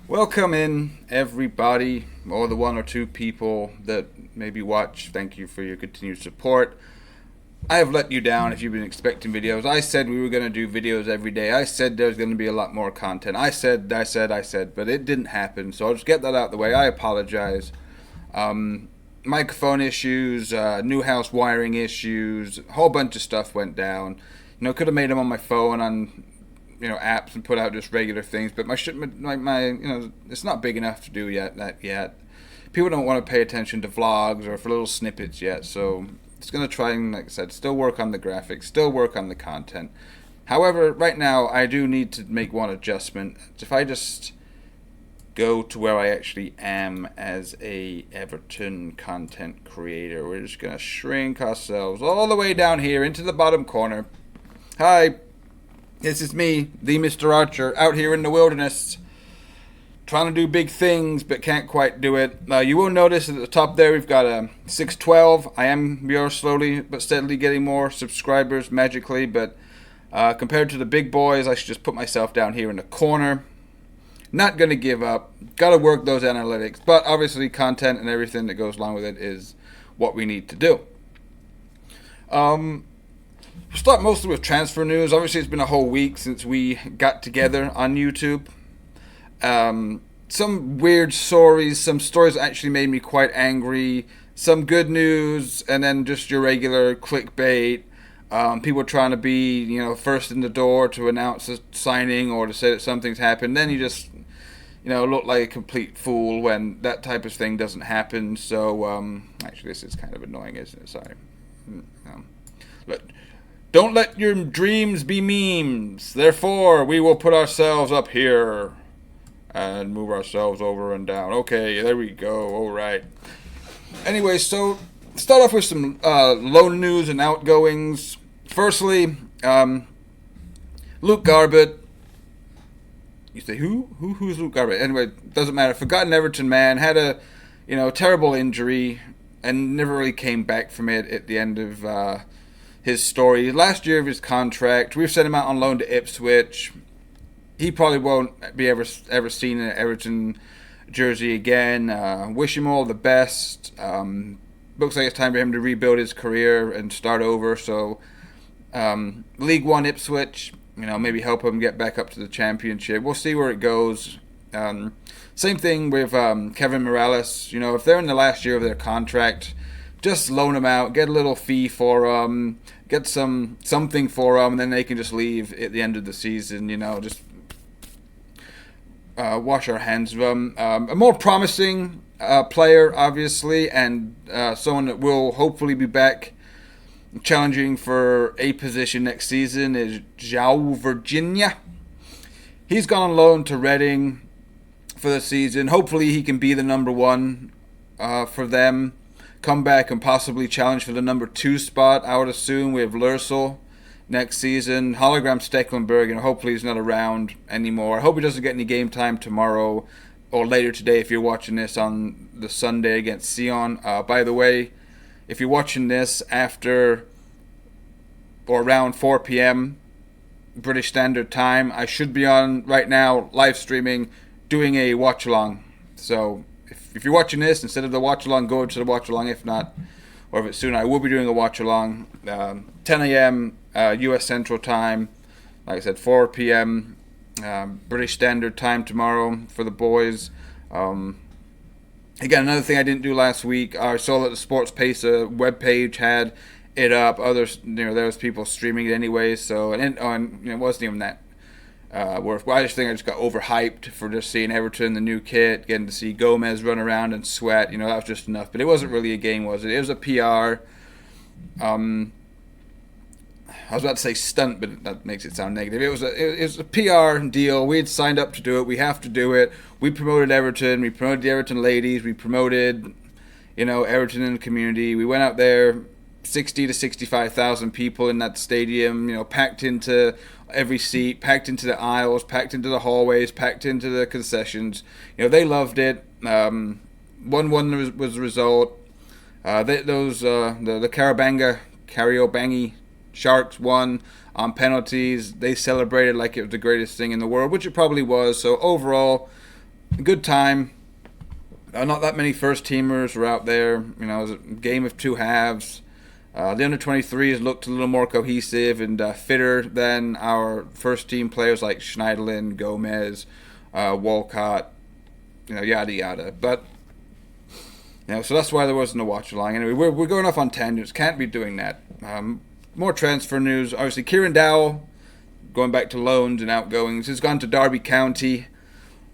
Welcome in, everybody, or the one or two people that maybe watch. Thank you for your continued support. I have let you down if you've been expecting videos. I said we were going to do videos every day. I said there's going to be a lot more content. I said, but it didn't happen. So I'll just get that out of the way. I apologize. Microphone issues, new house wiring issues, a whole bunch of stuff went down. Could have made them on my phone on apps and put out just regular things, but my it's not big enough to do yet. People don't want to pay attention to vlogs or for little snippets yet, so it's going to try and, like I said, still work on the graphics, still work on the content. However, right now I do need to make one adjustment. If I just go to where I actually am as a Everton content creator, we're just going to shrink ourselves all the way down here into the bottom corner. Hi, this is me, TheMrArcher, out here in the wilderness, trying to do big things, but can't quite do it. You will notice at the top there, we've got a 612. We are slowly but steadily getting more subscribers magically, but compared to the big boys, I should just put myself down here in the corner. Not going to give up. Got to work those analytics, but obviously content and everything that goes along with it is what we need to do. We'll start mostly with transfer news. Obviously, it's been a whole week since we got together on YouTube. Some weird stories, some stories that actually made me quite angry, some good news, and then just your regular clickbait. People trying to be, first in the door to announce a signing or to say that something's happened. Then you just, look like a complete fool when that type of thing doesn't happen. So, actually, this is kind of annoying, isn't it? Sorry. Don't let your dreams be memes. Therefore, we will put ourselves up here and move ourselves over and down. Okay, there we go. All right. Anyway, so start off with some loan news and outgoings. Firstly, Luke Garbett. You say, who? Who's Luke Garbett? Anyway, doesn't matter. Forgotten Everton man. Had a, terrible injury and never really came back from it at the end of his story. Last year of his contract, we've sent him out on loan to Ipswich. He probably won't be ever seen in an Everton jersey again. Wish him all the best. Looks like it's time for him to rebuild his career and start over. So, League One Ipswich, maybe help him get back up to the Championship. We'll see where it goes. Same thing with Kevin Morales. If they're in the last year of their contract, just loan them out, get a little fee for them, get something for them, and then they can just leave at the end of the season. Just wash our hands of them. A more promising player, obviously, and someone that will hopefully be back challenging for a position next season is João Virginia. He's gone on loan to Reading for the season. Hopefully he can be the number one for them. Come back and possibly challenge for the number 2 spot, I would assume, with Lursel next season. Hologram Stecklenburg, hopefully he's not around anymore. I hope he doesn't get any game time tomorrow or later today if you're watching this on the Sunday against Sion. By the way, if you're watching this after or around 4 p.m. British Standard Time, I should be on right now live streaming doing a watch-along. So if you're watching this, instead of the watch-along, go to the watch-along. If not, or if it's soon, I will be doing a watch-along. 10 a.m. U.S. Central Time. Like I said, 4 p.m. British Standard Time tomorrow for the boys. Again, another thing I didn't do last week, I saw that the Sports Pacer webpage had it up. Others, there was people streaming it anyway, so and it wasn't even that worth. I just think I just got overhyped for just seeing Everton, the new kit, getting to see Gomez run around and sweat. That was just enough. But it wasn't really a game, was it? It was a PR. I was about to say stunt, but that makes it sound negative. It was a PR deal. We had signed up to do it. We have to do it. We promoted Everton. We promoted the Everton ladies. We promoted, Everton in the community. We went out there, 60 to 65,000 people in that stadium, packed into every seat, packed into the aisles, packed into the hallways, packed into the concessions. They loved it. 1-1 was the result. The Kariobangi Sharks won on penalties. They celebrated like it was the greatest thing in the world, which it probably was. So overall, good time. Not that many first-teamers were out there. It was a game of two halves. The under-23s looked a little more cohesive and fitter than our first-team players like Schneiderlin, Gomez, Walcott, yada yada. But so that's why there wasn't a watch-along. Anyway, we're going off on tangents. Can't be doing that. More transfer news. Obviously, Kieran Dowell, going back to loans and outgoings, has gone to Derby County.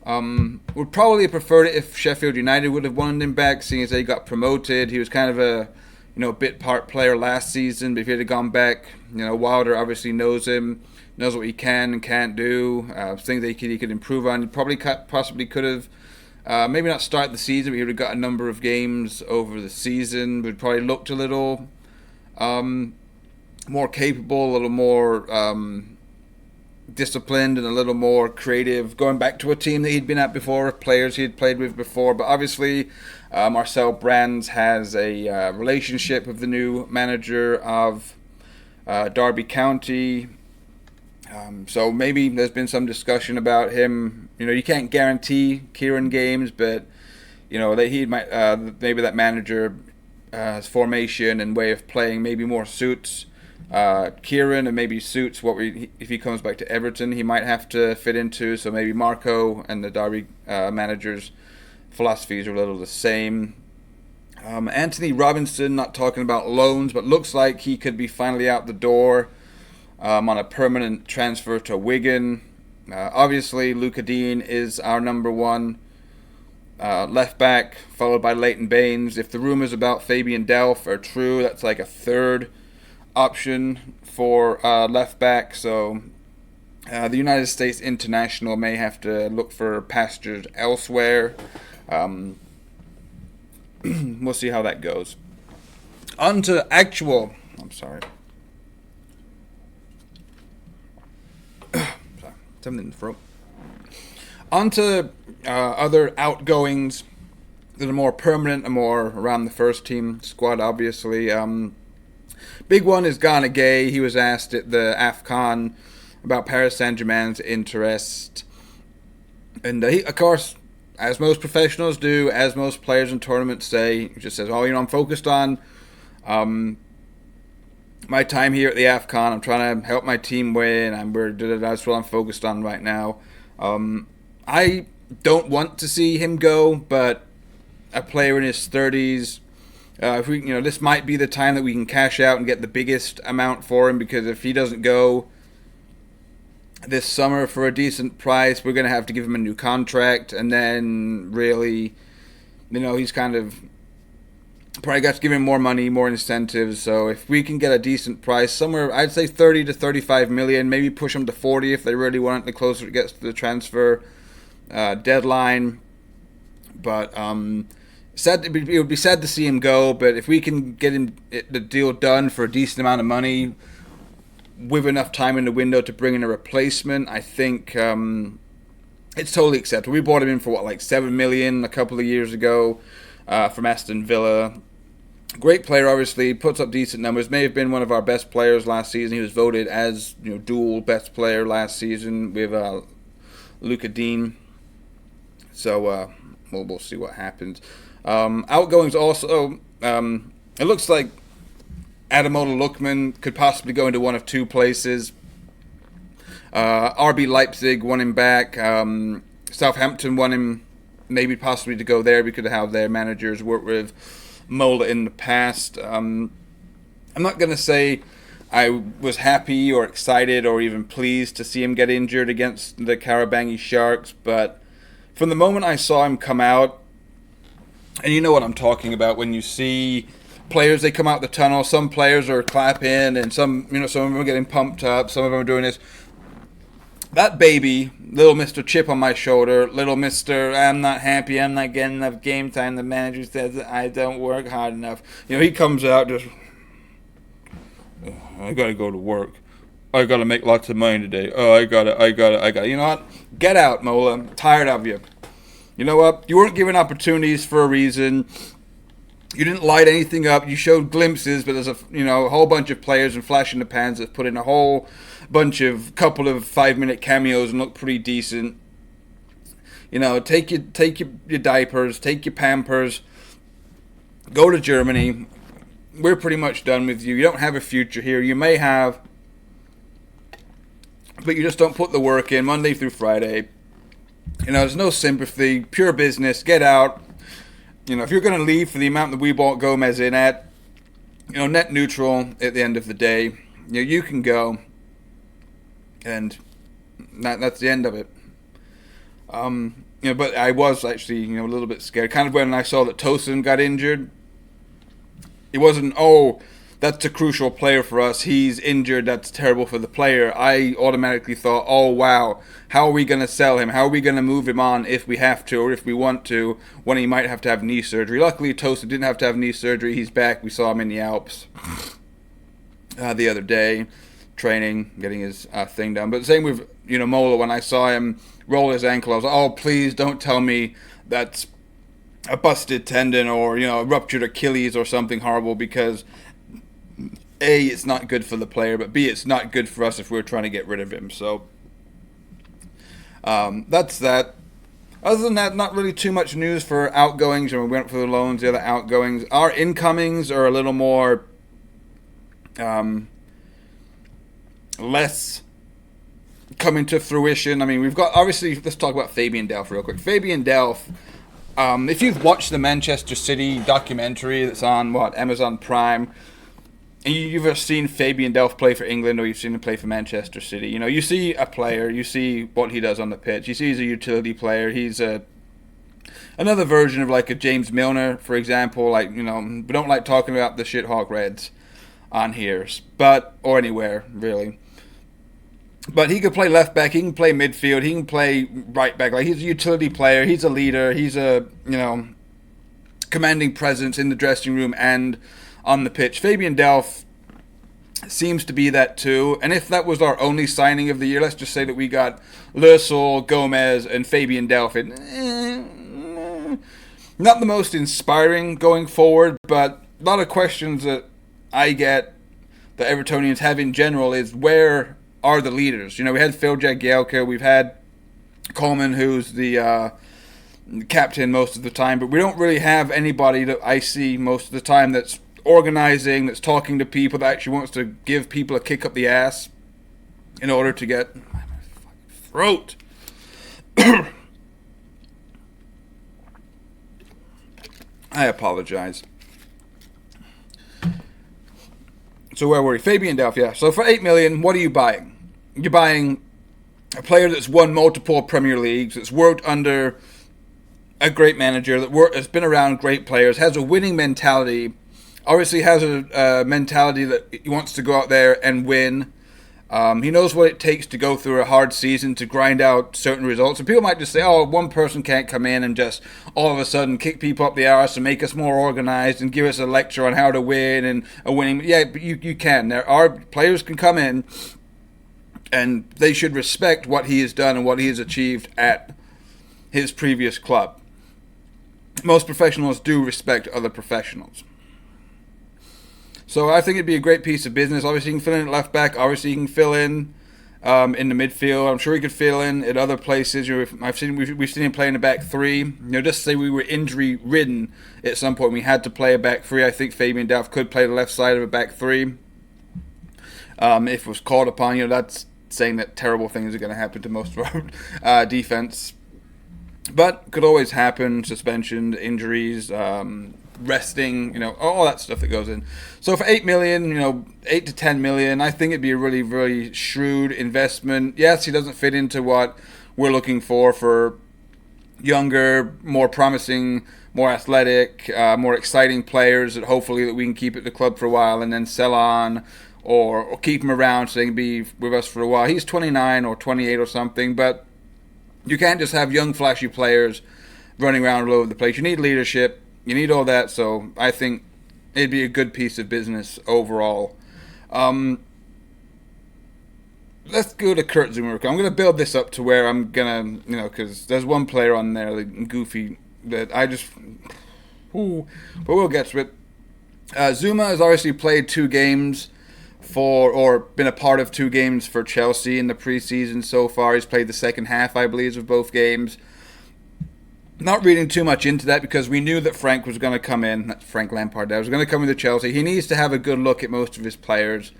Would probably have preferred it if Sheffield United would have wanted him back, seeing as they got promoted. He was kind of a bit part player last season, but if he had gone back, Wilder obviously knows him, knows what he can and can't do, things that he could improve on. He probably possibly could have, maybe not start the season, but he would have got a number of games over the season, but probably looked a little more capable, a little more disciplined and a little more creative, going back to a team that he'd been at before, players he had played with before. But obviously, Marcel Brands has a relationship with the new manager of Derby County. So maybe there's been some discussion about him. You can't guarantee Kieran games, but that he might maybe that manager's formation and way of playing maybe more suits Kieran and maybe suits if he comes back to Everton, he might have to fit into. So maybe Marco and the Derby manager's philosophies are a little the same. Anthony Robinson, not talking about loans, but looks like he could be finally out the door on a permanent transfer to Wigan. Obviously, Luca Dean is our number one left back, followed by Leighton Baines. If the rumors about Fabian Delph are true, that's like a third option for left back. So the United States international may have to look for pastures elsewhere. We'll see how that goes. On to actual. I'm sorry. Something in the throat. On to other outgoings that are more permanent and more around the first team squad, obviously. Big one is Ghana Gay. He was asked at the AFCON about Paris Saint-Germain's interest. And he, of course, as most professionals do, as most players in tournaments say, he just says, I'm focused on my time here at the AFCON. I'm trying to help my team win. That's what I'm focused on right now. I don't want to see him go, but a player in his 30s, if we, this might be the time that we can cash out and get the biggest amount for him, because if he doesn't go this summer for a decent price, we're going to have to give him a new contract, and then really, he's kind of probably got to give him more money, more incentives. So if we can get a decent price, somewhere, I'd say 30 to 35 million, maybe push him to 40 if they really want it, the closer it gets to the transfer deadline. But it would be sad to see him go, but if we can get him the deal done for a decent amount of money with enough time in the window to bring in a replacement, I think it's totally acceptable. We bought him in for like $7 million a couple of years ago from Aston Villa. Great player, obviously, puts up decent numbers. May have been one of our best players last season. He was voted as dual best player last season with Luca Dean. So we'll see what happens. Outgoings also, it looks like Ademola Lookman could possibly go into one of two places. RB Leipzig won him back. Southampton won him maybe possibly to go there because of how their managers worked with Mola in the past. I'm not going to say I was happy or excited or even pleased to see him get injured against the Kariobangi Sharks, but from the moment I saw him come out, and you know what I'm talking about when you see players, they come out the tunnel, some players are clapping and some of them are getting pumped up, some of them are doing this. that baby, little Mr. Chip on my shoulder, little Mr. I'm not happy, I'm not getting enough game time, the manager says I don't work hard enough. He comes out just, I gotta go to work. I gotta make lots of money today. Oh, I gotta. You know what? Get out, Mola. I'm tired of you. You know what? You weren't given opportunities for a reason. You didn't light anything up. You showed glimpses, but there's a whole bunch of players and flash in the pans that put in a whole bunch of couple of 5-minute cameos and look pretty decent. Take your diapers, take your Pampers, go to Germany. We're pretty much done with you. You don't have a future here. You may have, but you just don't put the work in Monday through Friday. There's no sympathy, pure business. Get out. If you're going to leave for the amount that we bought Gomez in at, net neutral at the end of the day, you can go, and that's the end of it. But I was actually, a little bit scared. Kind of when I saw that Tosin got injured. It wasn't, that's a crucial player for us. He's injured. That's terrible for the player. I automatically thought, oh, wow, how are we going to sell him? How are we going to move him on if we have to or if we want to when he might have to have knee surgery? Luckily, Tosin didn't have to have knee surgery. He's back. We saw him in the Alps the other day, training, getting his thing done. But the same with, Mola. When I saw him roll his ankle, I was like, oh, please don't tell me that's a busted tendon or, a ruptured Achilles or something horrible, because A, it's not good for the player, but B, it's not good for us if we're trying to get rid of him. So that's that. Other than that, not really too much news for outgoings. We went for the loans, the other outgoings. Our incomings are a little more less coming to fruition. We've got, obviously, let's talk about Fabian Delph real quick. Fabian Delph, if you've watched the Manchester City documentary that's on, Amazon Prime, and you've ever seen Fabian Delph play for England or you've seen him play for Manchester City, you see a player, you see what he does on the pitch. You see he's a utility player. He's another version of like a James Milner, for example. We don't like talking about the shithawk Reds on here, or anywhere, really. But he could play left back, he can play midfield, he can play right back. He's a utility player, he's a leader, he's a, commanding presence in the dressing room and on the pitch. Fabian Delph seems to be that too. And if that was our only signing of the year, let's just say that we got Lursol, Gomez, and Fabian Delph. Not the most inspiring going forward, but a lot of questions that I get that Evertonians have in general is where are the leaders? We had Phil Jagielka, we've had Coleman, who's the captain most of the time, but we don't really have anybody that I see most of the time that's organizing, that's talking to people, that actually wants to give people a kick up the ass in order to get my throat. I apologize. So where were we? Fabian Delph, yeah. So for $8 million, what are you buying? You're buying a player that's won multiple Premier Leagues, that's worked under a great manager, that's been around great players, has a winning mentality, obviously has a mentality that he wants to go out there and win. He knows what it takes to go through a hard season to grind out certain results. And people might just say, oh, one person can't come in and just all of a sudden kick people up the arse and make us more organized and give us a lecture on how to win and a winning. Yeah, but you can. There are players can come in and they should respect what he has done and what he has achieved at his previous club. Most professionals do respect other professionals. So I think it'd be a great piece of business. Obviously, you can fill in at left back. Obviously, you can fill in the midfield. I'm sure he could fill in at other places. We've seen him play in the back three. Just say we were injury ridden at some point. We had to play a back three. I think Fabian Delph could play the left side of a back three if it was called upon. That's saying that terrible things are going to happen to most of our defense, but could always happen. Suspension, injuries. Resting, all that stuff that goes in. So for $8 million, 8 to 10 million, I think it'd be a really, really shrewd investment. Yes, he doesn't fit into what we're looking for younger, more promising, more athletic, more exciting players that hopefully that we can keep at the club for a while and then sell on or keep him around so they can be with us for a while. He's 29 or 28 or something, but you can't just have young, flashy players running around all over the place. You need leadership. You need all that, so I think it'd be a good piece of business overall. Let's go to Kurt Zouma. I'm going to build this up to where I'm going to, because there's one player on there, like Goofy, that I just... Ooh, but we'll get to it. Zouma has obviously played 2 games or been a part of 2 games for Chelsea in the preseason so far. He's played the second half, I believe, of both games. Not reading too much into that because we knew that Frank was going to come in. That's Frank Lampard. That was going to come into Chelsea. He needs to have a good look at most of his players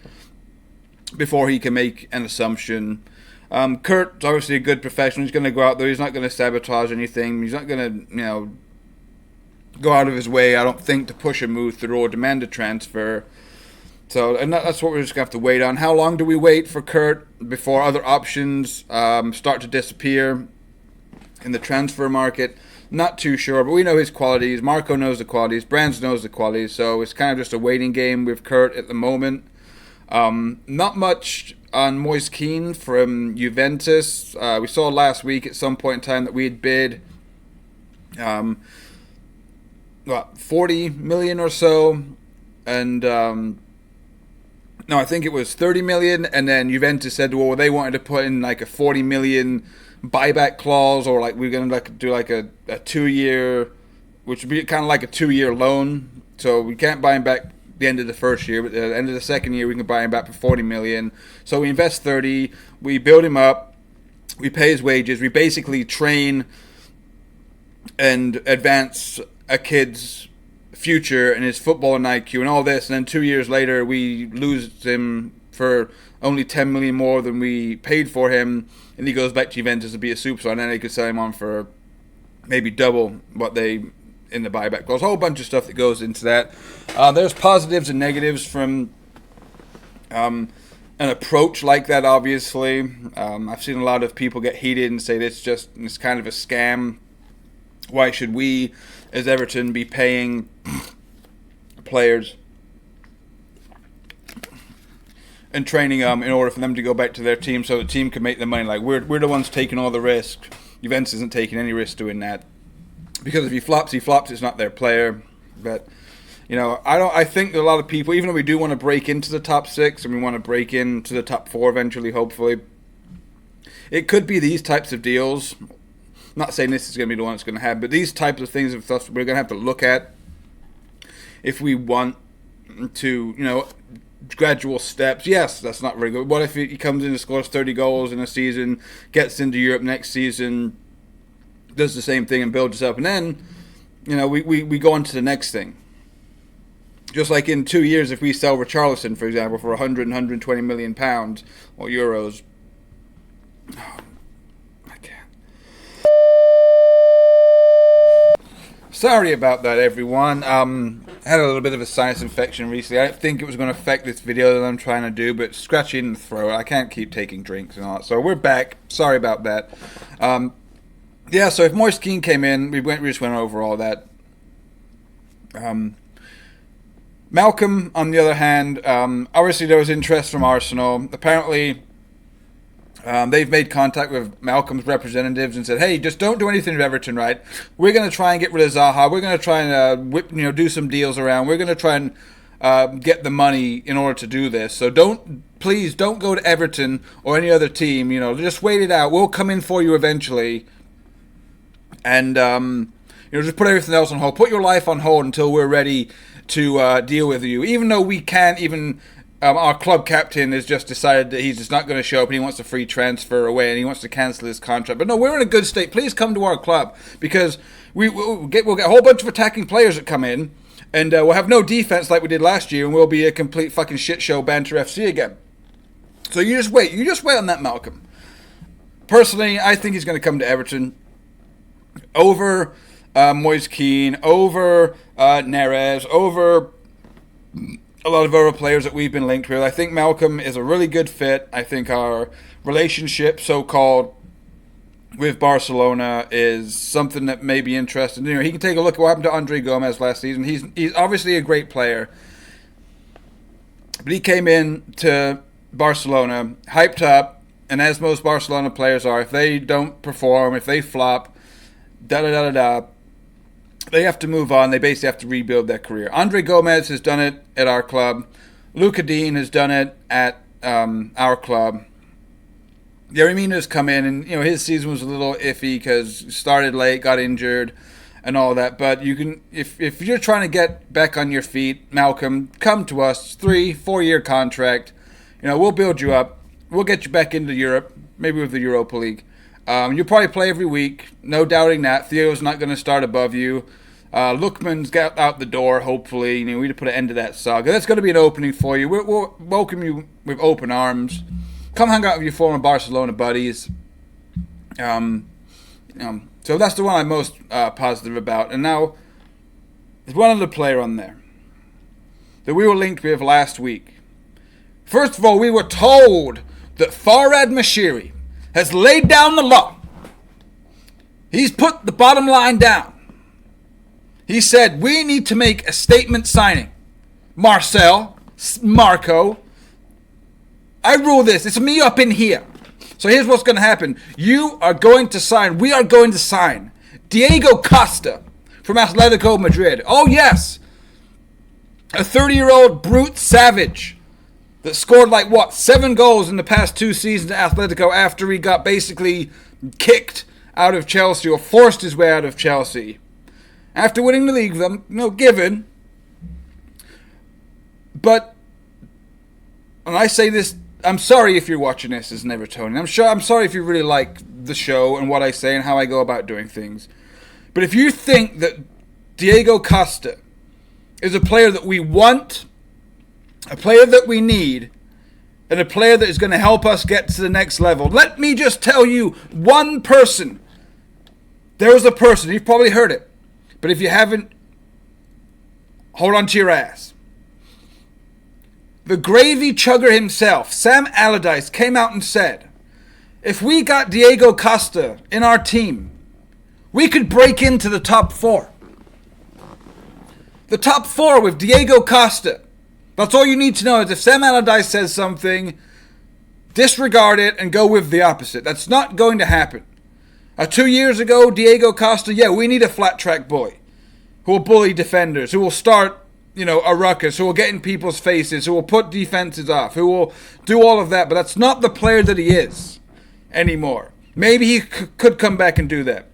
before he can make an assumption. Kurt's obviously a good professional. He's going to go out there. He's not going to sabotage anything. He's not going to, go out of his way, I don't think, to push a move through or demand a transfer. So, and that's what we're just going to have to wait on. How long do we wait for Kurt before other options start to disappear in the transfer market? Not too sure, but we know his qualities. Marco knows the qualities. Brands knows the qualities. So it's kind of just a waiting game with Kurt at the moment. Not much on Moise Kean from Juventus. We saw last week at some point in time that we had bid 40 million or so, and no, I think it was 30 million, and then Juventus said, well, they wanted to put in like a 40 million buyback clause, or like we're going to do like a 2-year, which would be kind of like a 2-year loan, so we can't buy him back the end of the first year, but at the end of the second year we can buy him back for 40 million. So we invest 30, we build him up, we pay his wages, we basically train and advance a kid's future and his football and IQ and all this, and then 2 years later we lose him for only 10 million more than we paid for him, and he goes back to Juventus to be a superstar, and then they could sell him on for maybe double what they in the buyback clause. A whole bunch of stuff that goes into that. There's positives and negatives from an approach like that, obviously. I've seen a lot of people get heated and say it's kind of a scam. Why should we, as Everton, be paying players and training them in order for them to go back to their team so the team can make the money? Like, we're the ones taking all the risk. Juventus isn't taking any risk doing that. Because if he flops, it's not their player. But, I think that a lot of people, even though we do want to break into the top 6 and we want to break into the top 4 eventually, hopefully, it could be these types of deals. I'm not saying this is going to be the one that's going to happen, but these types of things we're going to have to look at if we want to, gradual steps. Yes, that's not very good. What if he comes in and scores 30 goals in a season, gets into Europe next season, does the same thing and builds us up, and then, we go on to the next thing. Just like in 2 years, if we sell Richarlison, for example, for 100 and 120 million pounds or euros, I can't. Sorry about that, everyone. I had a little bit of a sinus infection recently. I didn't think it was going to affect this video that I'm trying to do, but scratching in the throat, I can't keep taking drinks and all that. So we're back. Sorry about that. Yeah, so if Moise Kean came in, we just went over all that. Malcolm, on the other hand, obviously there was interest from Arsenal. Apparently, they've made contact with Malcolm's representatives and said, hey, just don't do anything with Everton, right? We're going to try and get rid of Zaha. We're going to try and do some deals around. We're going to try and get the money in order to do this. So please don't go to Everton or any other team. Just wait it out. We'll come in for you eventually. And, just put everything else on hold. Put your life on hold until we're ready to deal with you. Even though we can't even... our club captain has just decided that he's just not going to show up and he wants a free transfer away and he wants to cancel his contract. But no, we're in a good state. Please come to our club because we'll get a whole bunch of attacking players that come in and we'll have no defense like we did last year and we'll be a complete fucking shit show banter FC again. So you just wait. You just wait on that, Malcolm. Personally, I think he's going to come to Everton over Moise Kean, over Neres, over a lot of other players that we've been linked with. I think Malcolm is a really good fit. I think our relationship, so-called, with Barcelona is something that may be interesting. He can take a look at what happened to Andre Gomez last season. He's obviously a great player. But he came in to Barcelona, hyped up, and as most Barcelona players are, if they don't perform, if they flop, da-da-da-da-da, they have to move on. They basically have to rebuild their career. Andre Gomez has done it at our club. Luca Dean has done it at our club. Yerry Mina's come in, and his season was a little iffy because started late, got injured, and all that. But you can, if you're trying to get back on your feet, Malcolm, come to us. 3-4 year contract. We'll build you up. We'll get you back into Europe, maybe with the Europa League. You'll probably play every week, no doubting that. Theo's not going to start above you. Lookman's got out the door, hopefully. We need to put an end to that saga. That's going to be an opening for you. We'll welcome you with open arms. Come hang out with your former Barcelona buddies. So that's the one I'm most positive about. And now, there's one other player on there that we were linked with last week. First of all, we were told that Farhad Moshiri has laid down the law. He's put the bottom line down. He said, we need to make a statement signing. Marcel, Marco, I rule this. It's me up in here. So here's what's going to happen. You are going to sign. We are going to sign Diego Costa from Atletico Madrid. Oh, yes. A 30-year-old brute savage that scored 7 goals in the past 2 seasons at Atletico after he got basically kicked out of Chelsea or forced his way out of Chelsea. After winning the league, given. But, and I say this, I'm sorry if you're watching this as an Evertonian. I'm sorry if you really like the show and what I say and how I go about doing things. But if you think that Diego Costa is a player that we want, a player that we need, and a player that is going to help us get to the next level, let me just tell you one person. There was a person, you've probably heard it, but if you haven't, hold on to your ass. The gravy chugger himself, Sam Allardyce, came out and said, if we got Diego Costa in our team, we could break into the top 4. The top 4 with Diego Costa. That's all you need to know is if Sam Allardyce says something, disregard it and go with the opposite. That's not going to happen. 2 years ago, Diego Costa, we need a flat track boy who will bully defenders, who will start, a ruckus, who will get in people's faces, who will put defenses off, who will do all of that. But that's not the player that he is anymore. Maybe he could come back and do that.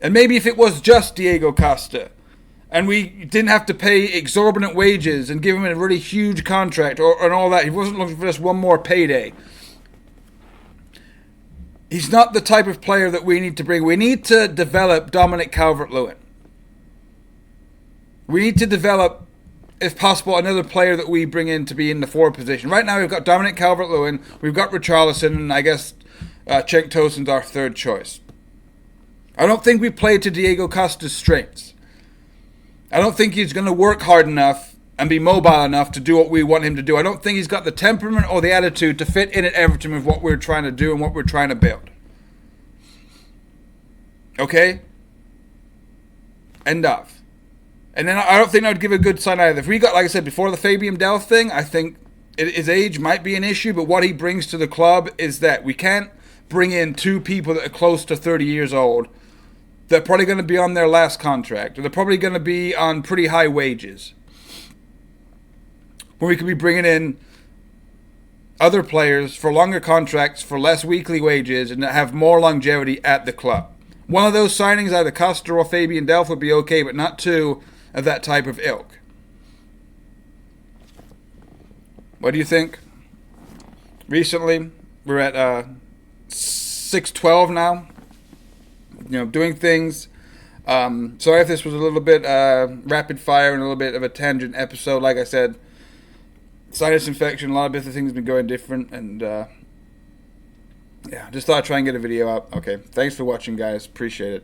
And maybe if it was just Diego Costa, and we didn't have to pay exorbitant wages and give him a really huge contract and all that. He wasn't looking for just one more payday. He's not the type of player that we need to bring. We need to develop Dominic Calvert-Lewin. We need to develop, if possible, another player that we bring in to be in the forward position. Right now we've got Dominic Calvert-Lewin, we've got Richarlison, and I guess Cenk Tosun's our third choice. I don't think we play to Diego Costa's strengths. I don't think he's going to work hard enough and be mobile enough to do what we want him to do. I don't think he's got the temperament or the attitude to fit in at Everton with what we're trying to do and what we're trying to build. Okay? End of. And then I don't think that would give a good sign either. If we got, like I said, before the Fabian Delph thing, I think his age might be an issue, but what he brings to the club is that we can't bring in 2 people that are close to 30 years old. They're probably going to be on their last contract. Or they're probably going to be on pretty high wages. When we could be bringing in other players for longer contracts, for less weekly wages, and that have more longevity at the club. One of those signings, either Costa or Fabian Delph, would be okay, but not 2 of that type of ilk. What do you think? Recently, we're at 6:12 now. Doing things. Sorry if this was a little bit rapid fire and a little bit of a tangent episode. Like I said, sinus infection, a lot of other things have been going different, and just thought I'd try and get a video out. Okay, thanks for watching, guys. Appreciate it.